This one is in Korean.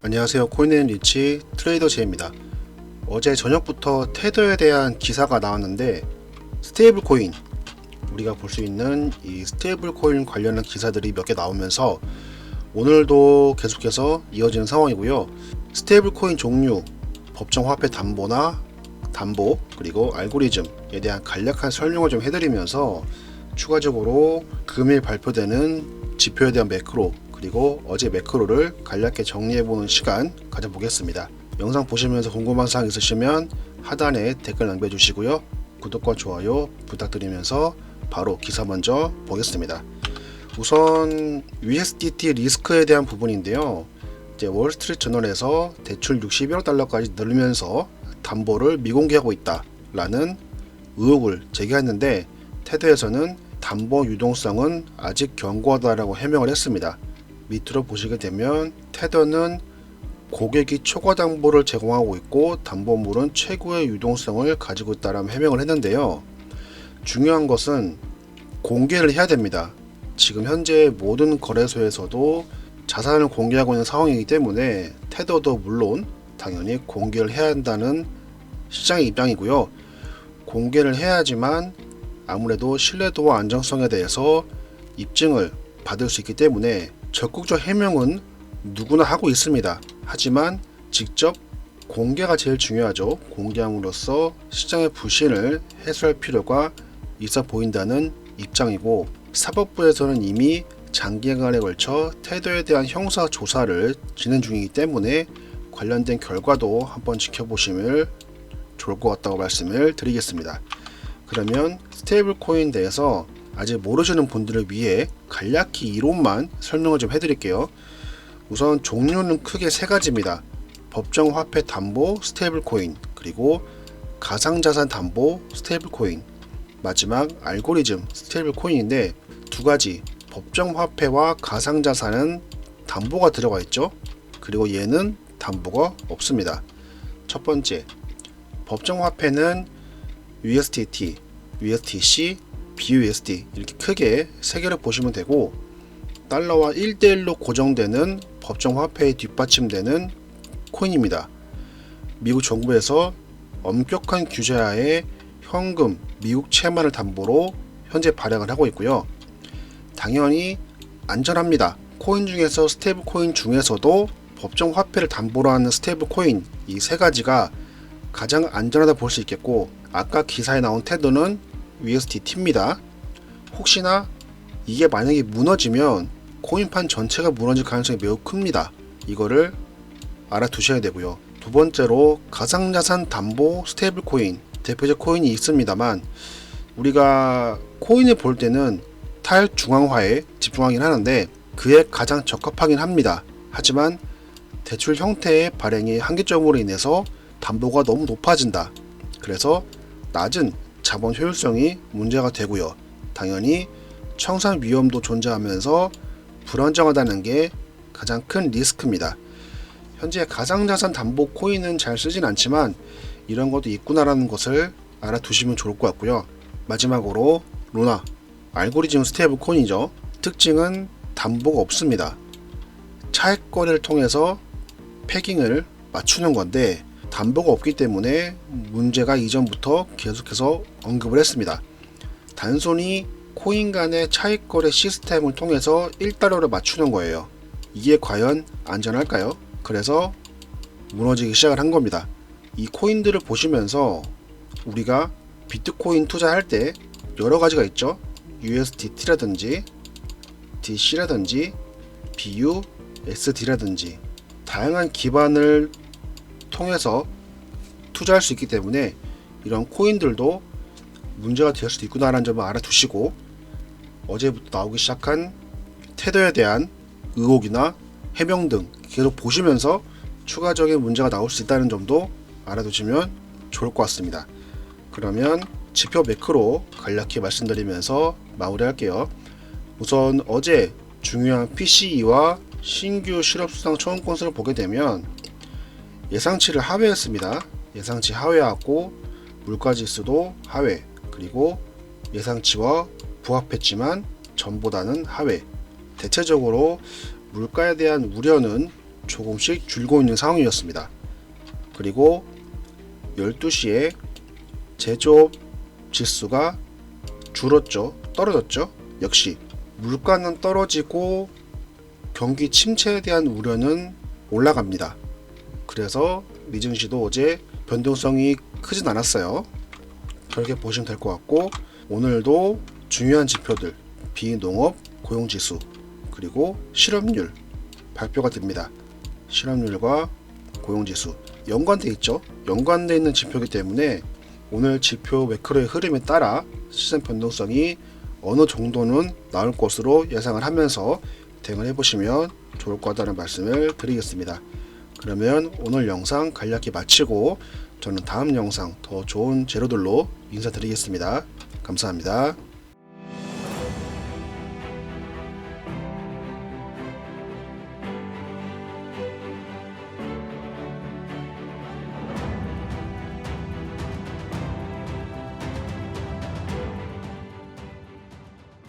안녕하세요. 코인앤리치 트레이더 제입니다. 어제 저녁부터 테더에 대한 기사가 나왔는데 스테이블 코인, 우리가 볼 수 있는 이 스테이블 코인 관련한 기사들이 몇 개 나오면서 오늘도 계속해서 이어지는 상황이고요. 스테이블 코인 종류, 법정 화폐 담보나 담보, 그리고 알고리즘에 대한 간략한 설명을 좀 해드리면서 추가적으로 금일 발표되는 지표에 대한 매크로, 그리고 어제 매크로를 간략히 정리해보는 시간 가져보겠습니다. 영상 보시면서 궁금한 사항 있으시면 하단에 댓글 남겨주시고요. 구독과 좋아요 부탁드리면서 바로 기사 먼저 보겠습니다. 우선 USDT 리스크에 대한 부분인데요. 이제 월스트리트저널에서 대출 61억 달러까지 늘면서 담보를 미공개하고 있다라는 의혹을 제기했는데, 테드에서는 담보 유동성은 아직 견고하다라고 해명을 했습니다. 밑으로 보시게 되면 테더는 고객이 초과 담보를 제공하고 있고 담보물은 최고의 유동성을 가지고 있다라는 해명을 했는데요. 중요한 것은 공개를 해야 됩니다. 지금 현재 모든 거래소에서도 자산을 공개하고 있는 상황이기 때문에 테더도 물론 당연히 공개를 해야 한다는 시장의 입장이고요. 공개를 해야지만 아무래도 신뢰도와 안정성에 대해서 입증을 받을 수 있기 때문에 적극적 해명은 누구나 하고 있습니다. 하지만 직접 공개가 제일 중요하죠. 공개함으로써 시장의 불신을 해소할 필요가 있어 보인다는 입장이고, 사법부에서는 이미 장기간에 걸쳐 테더에 대한 형사 조사를 진행 중이기 때문에 관련된 결과도 한번 지켜보시면 좋을 것 같다고 말씀을 드리겠습니다. 그러면 스테이블 코인에 대해서 아직 모르시는 분들을 위해 간략히 이론만 설명을 좀 해드릴게요. 우선 종류는 크게 세 가지입니다. 법정 화폐 담보 스테이블 코인, 그리고 가상자산 담보 스테이블 코인, 마지막 알고리즘 스테이블 코인인데, 두 가지 법정 화폐와 가상자산은 담보가 들어가 있죠. 그리고 얘는 담보가 없습니다. 첫 번째, 법정 화폐는 USDT, USDC, BUSD 이렇게 크게 세 개를 보시면 되고, 달러와 1대1로 고정되는 법정 화폐에 뒷받침되는 코인입니다. 미국 정부에서 엄격한 규제하에 현금, 미국 채만을 담보로 현재 발행을 하고 있고요. 당연히 안전합니다. 코인 중에서 스테이블 코인 중에서도 법정 화폐를 담보로 하는 스테이블 코인, 이 세 가지가 가장 안전하다 볼 수 있겠고, 아까 기사에 나온 테더는 USDT입니다. 혹시나 이게 만약에 무너지면 코인판 전체가 무너질 가능성이 매우 큽니다. 이거를 알아두셔야 되고요. 두 번째로 가상자산 담보 스테이블 코인, 대표적 코인이 있습니다만 우리가 코인을 볼 때는 탈중앙화에 집중하긴 하는데 그에 가장 적합하긴 합니다. 하지만 대출 형태의 발행이 한계점으로 인해서 담보가 너무 높아진다. 그래서 낮은 자본 효율성이 문제가 되고요. 당연히 청산 위험도 존재하면서 불안정하다는 게 가장 큰 리스크입니다. 현재 가상자산 담보 코인은 잘 쓰진 않지만 이런 것도 있구나라는 것을 알아두시면 좋을 것 같고요. 마지막으로 루나, 알고리즘 스테이블 코인이죠. 특징은 담보가 없습니다. 차익 거래를 통해서 패깅을 맞추는 건데 담보가 없기 때문에 문제가 이전부터 계속해서 언급을 했습니다. 단순히 코인 간의 차익 거래 시스템을 통해서 1달러를 맞추는 거예요. 이게 과연 안전할까요? 그래서 무너지기 시작을 한 겁니다. 이 코인들을 보시면서 우리가 비트코인 투자할 때 여러 가지가 있죠. USDT라든지 DC라든지 BUSD라든지 다양한 기반을 통해서 투자할 수 있기 때문에 이런 코인들도 문제가 될 수도 있구나라는 점을 알아두시고, 어제부터 나오기 시작한 테더에 대한 의혹이나 해명 등 계속 보시면서 추가적인 문제가 나올 수 있다는 점도 알아두시면 좋을 것 같습니다. 그러면 지표 매크로 간략히 말씀드리면서 마무리할게요. 우선 어제 중요한 PCE와 신규 실업수당 초안 건수를 보게 되면 예상치를 하회했습니다. 예상치 하회하고 물가지수도 하회, 그리고 예상치와 부합했지만 전보다는 하회. 대체적으로 물가에 대한 우려는 조금씩 줄고 있는 상황이었습니다. 그리고 12시에 제조업 지수가 떨어졌죠. 역시 물가는 떨어지고 경기 침체에 대한 우려는 올라갑니다. 그래서 미증시도 어제 변동성이 크진 않았어요. 그렇게 보시면 될 것 같고, 오늘도 중요한 지표들, 비농업 고용지수, 그리고 실업률 발표가 됩니다. 실업률과 고용지수 연관돼 있죠. 연관돼 있는 지표이기 때문에 오늘 지표 매크로의 흐름에 따라 시장 변동성이 어느 정도는 나올 것으로 예상을 하면서 대응을 해보시면 좋을 것 같다는 말씀을 드리겠습니다. 그러면 오늘 영상 간략히 마치고 저는 다음 영상 더 좋은 재료들로 인사드리겠습니다. 감사합니다.